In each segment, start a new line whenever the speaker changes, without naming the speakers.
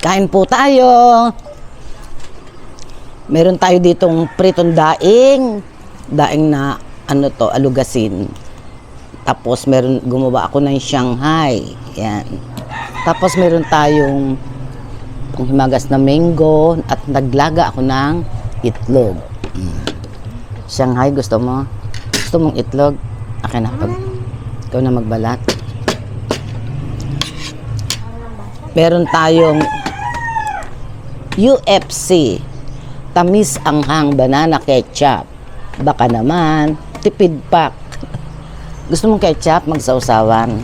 Kain po tayo. Meron tayo ditong pritong daing. Daing na ano to, alugasin. Tapos meron, gumawa ako ng Shanghai. Yan. Tapos meron tayong himagas na mango at naglaga ako ng itlog. Shanghai, gusto mo? Gusto mong itlog? Akin na. Ikaw na magbalat. Meron tayong UFC, tamis anghang banana ketchup. Baka naman, tipid pack. Gusto mong ketchup? Magsausawan.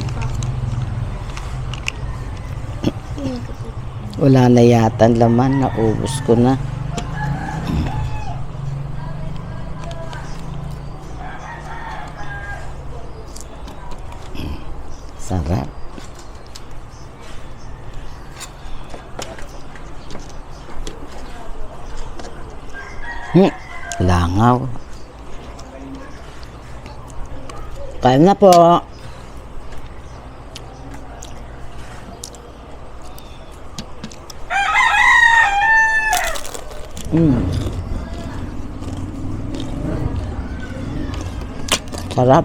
Wala na yata ang laman, naubos ko na. Sarap. Langaw. Kain na po. Sarap.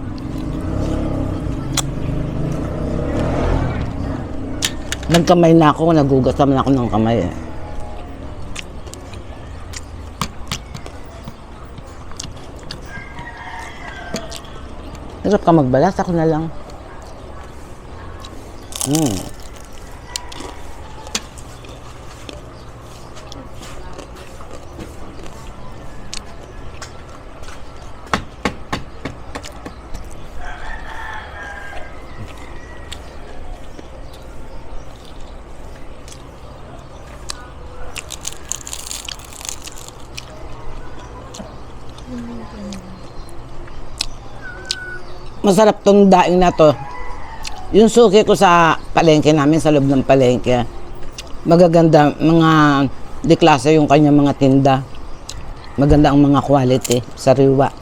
Nagkamay na ako, nagugas naman ako ng kamay eh. Hirap ka magbalas, ako na lang. Masarap tong daing na to. Yung suki ko sa palengke namin, sa loob ng palengke. Magaganda, mga deklase yung kanya mga tinda. Maganda ang mga quality, sariwa.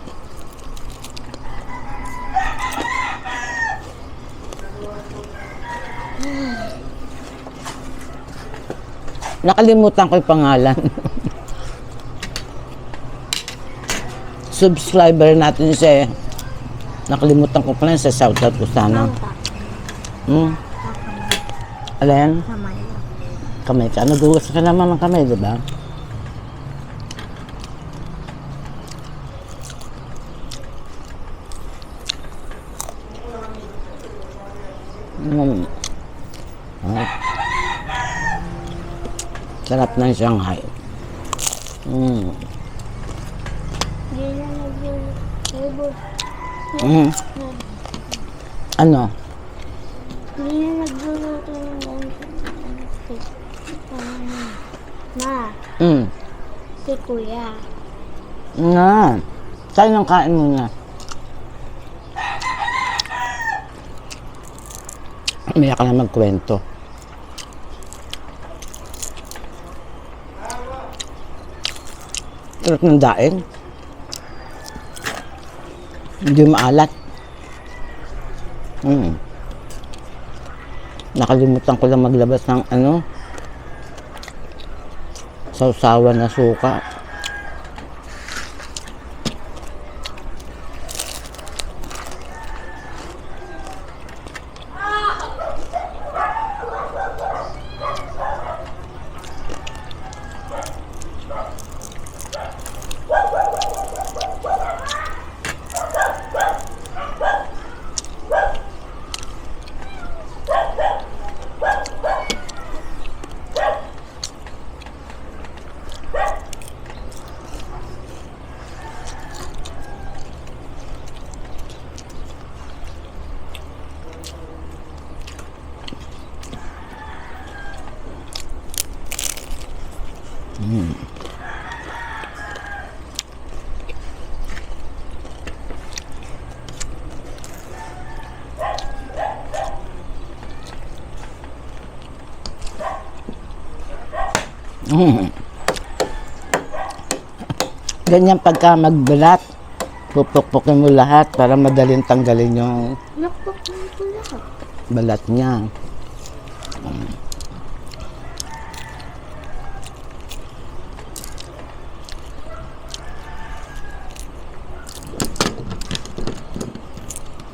Nakalimutan ko yung pangalan. Subscriber natin siya eh. Nakalimutan ko pala sa shoutout ko sana. Alin?
Kamay.
Kamay ka. Nagugas ka naman ng kamay, di ba? Sarap ng Shanghai. Ano?
Hindi na nagluluto ng Ma, si Kuya.
Nga. Saan ang kain mo na? Umiyak ka na magkwento. Sarap ng daing. Hindi maalat. Nakalimutan ko lang maglabas ng sausawan na suka. Ganyan pagka magbalat, pupukpukin mo lahat para madaling tanggalin yung
Nakpapin ko lahat.
balat niya.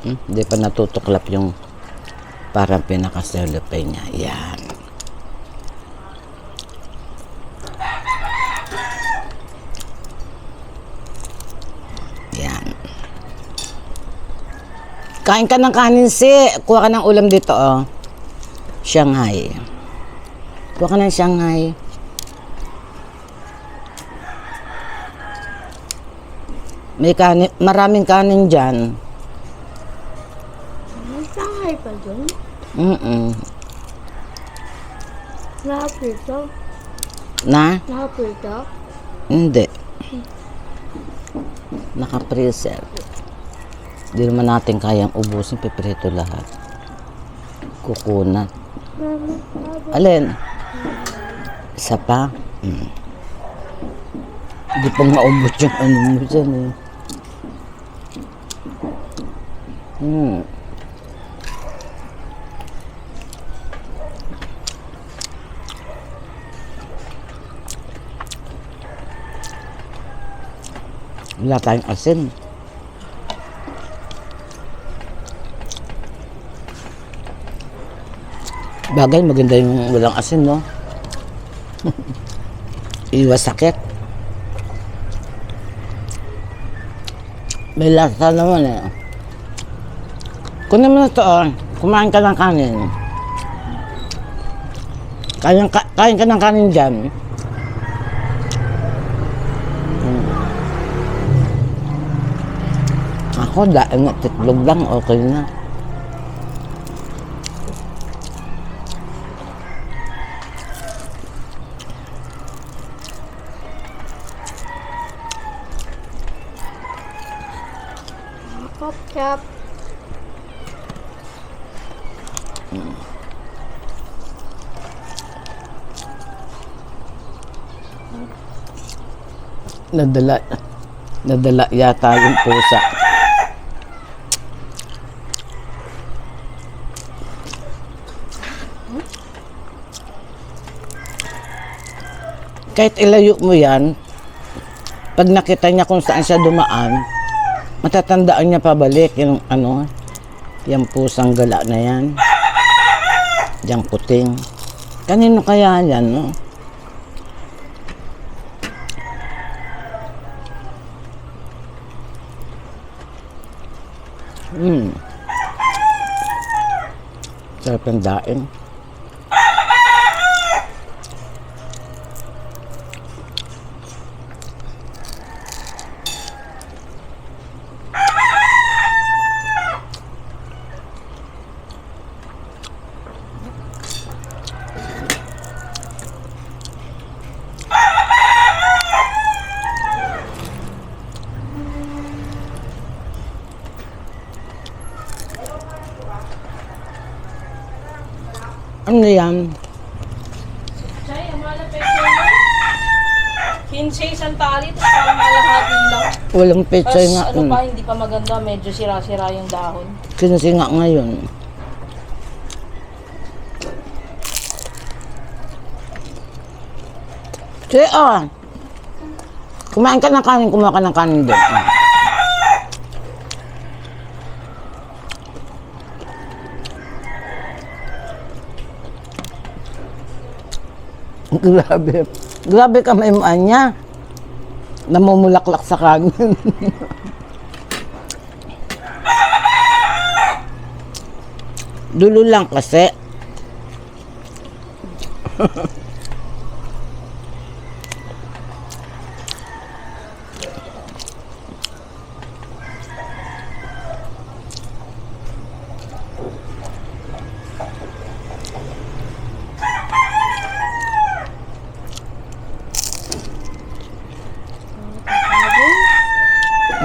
Hindi pa natutuklap yung parang pinaka-cellophane niya. Yan. Yan. Kain ka ng kanin, si. Kuha ka ng ulam dito, oh. Shanghai. Kuha ka ng Shanghai. May kanin, maraming kanin dyan.
May Shanghai pa dun? Nakapirito?
Na?
Nakapirito?
Hindi. Naka-preserve. Hindi naman natin kayang ubusin, piprito lahat. Kukunat. Alin? Isa pa? Hindi pang maubos yung ano mo dyan eh. Wala tayong asin. Bagay, maganda yung walang asin, no? Iwas sakit. May lasa naman eh. Kunin mo na ito, oh. Kumain ka ng kanin. Kain ka ng kanin dyan. Ako, dahil nga titlog lang, okay na.
Chop-chop. Nadala yata yung pusa. Kahit ilayo mo yan, pag nakita niya kung saan siya dumaan, matatandaan niya pabalik yung ano, yung pusang gala na yan. Yung puting. Kanino kaya yan, no? Sarap ng daing. Ano yan?
Chay, ang malapit ko mo. 15 isang tali, tapos parang kalahati lang.
Walang pechay
Tapos
nga.
ano pa, hindi pa maganda, medyo sira-sira yung dahon.
Kinasinga ngayon. Sige, ah. Kumain ka ng kanin, kumain ka ng kanin din. Ah. Grabe. Grabe ka may niya. Namumulaklak sa kanin. Dulo lang kasi.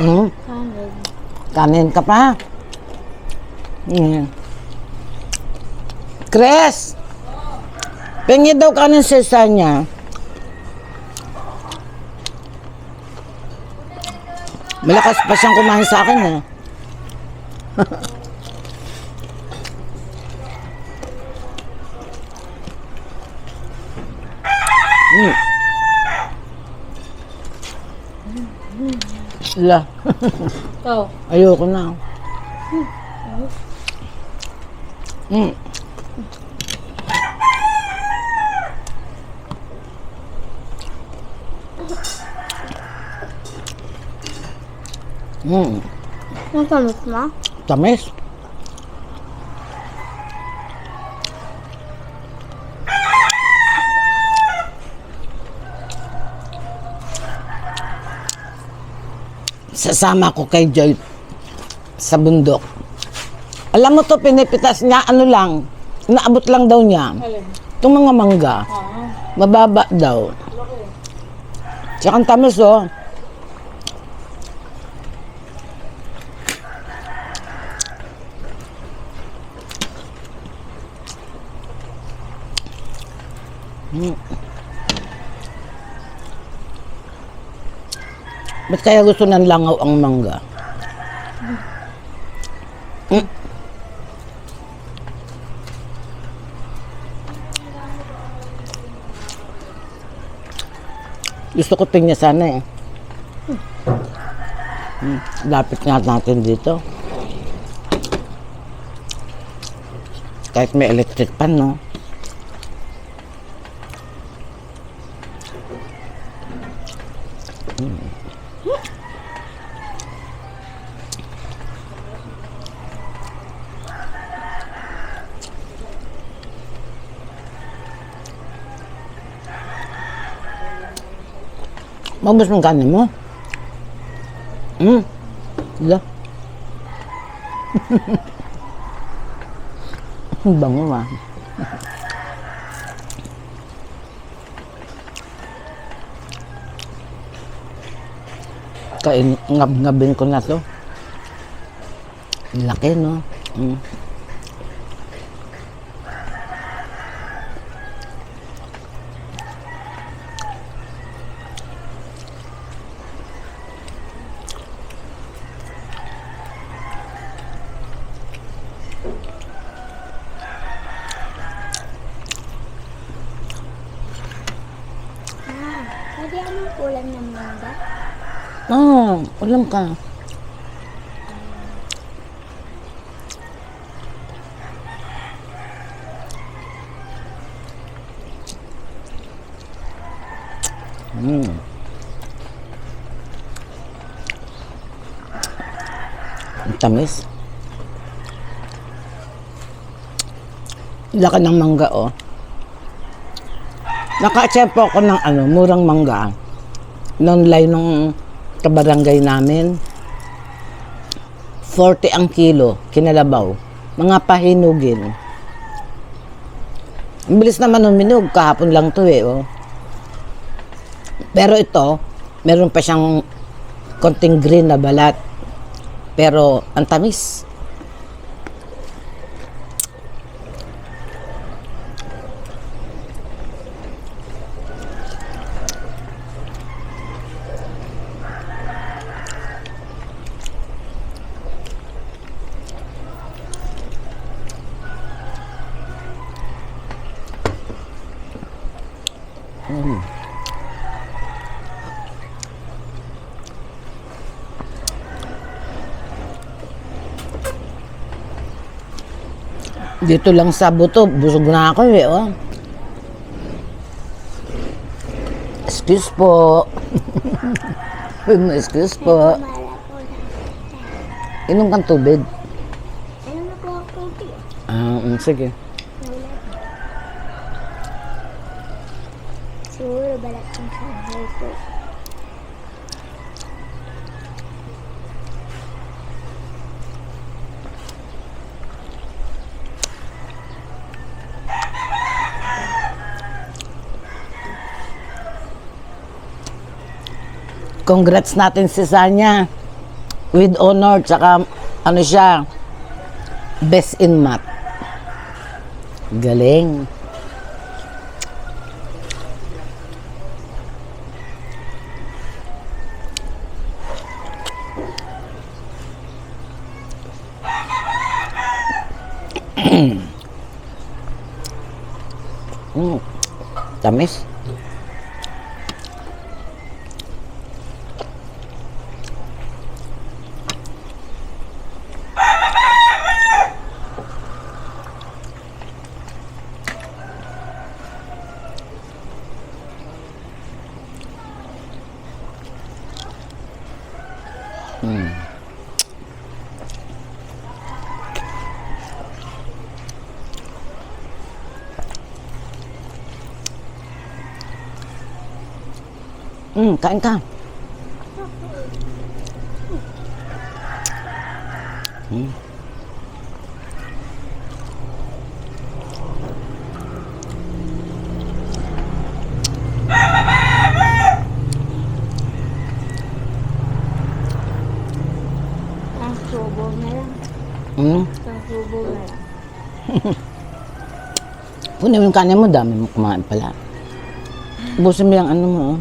Kanin.
Kanin ka pa. Chris! Pengi daw kanin sa isa niya. Malakas pa siyang kumain sa akin eh. La.
Oh,
Ayoko na.
Mm. Mm.
Ang tamis na.
Tamis. Sasama ko kay Joy sa bundok. Alam mo to, pinipitas niya, ano lang, naabot lang daw niya.
Alin?
Itong mga mangga, mababa daw. Tsaka ang tamis, oh. Ba't kaya gusto ng langaw ang mangga? Mm. Gusto ko pinya sana eh. Lapit nga natin dito. Kahit may electric pan, no? Maubos mong kanin mo? Wala. Ang bango ah. Ngab-ngabin ko na to. Laki, no?
Pwede anong ulam ng mangga?
Ulam ka. Ang tamis. Laki ng mangga, oh. Naka-chepo ako ng murang mangga. Nonlay nung kabarangay namin. 40 ang kilo, kinalabaw. Mga pahinugin. Ang bilis naman uminog, kahapon lang to eh, oh. Pero ito, meron pa siyang konting green na balat. Pero ang tamis. Dito lang sa buto, busog na ako eh, oh. Excuse po. Excuse po.
Mala po na.
Inom kang tubig.
Ano na po ako tubig?
Sige.
Wala. Siguro balat kong sabaw po.
Congrats natin si Sanya. With honor, tsaka ano siya, best in math. Galing. Tamis. Kain ka.
Ang subo na lang.
Hmm?
Ang subo na lang.
Punin mo yung kanin mo, dami mo kumain pala. Ubusin mo yung ano mo, oh.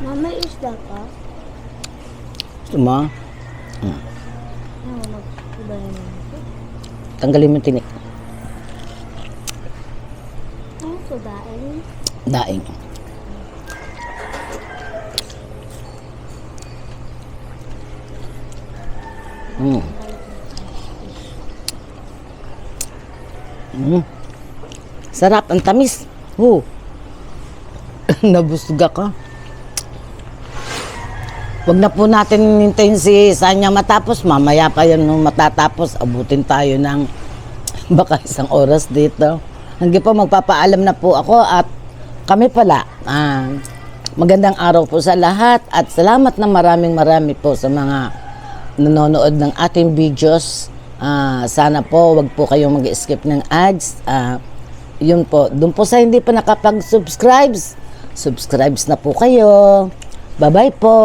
Mama, isda ka?
Gusto mo?
Ano, mag-iba na lang.
Tanggalin mo yung tinik.
Ang sudain.
Daing. Sarap, ang tamis. Nabusga ka. Wag na po natin hintayin si Sanya matapos. Mamaya pa yan nung matatapos. Abutin tayo ng baka 1 oras dito. Hanggang po magpapaalam na po ako at kami pala. Magandang araw po sa lahat at salamat na marami po sa mga nanonood ng ating videos. Sana po wag po kayong mag-skip ng ads. Yun po, doon po sa hindi pa nakapag-subscribe, subscribes na po kayo. Bye-bye po!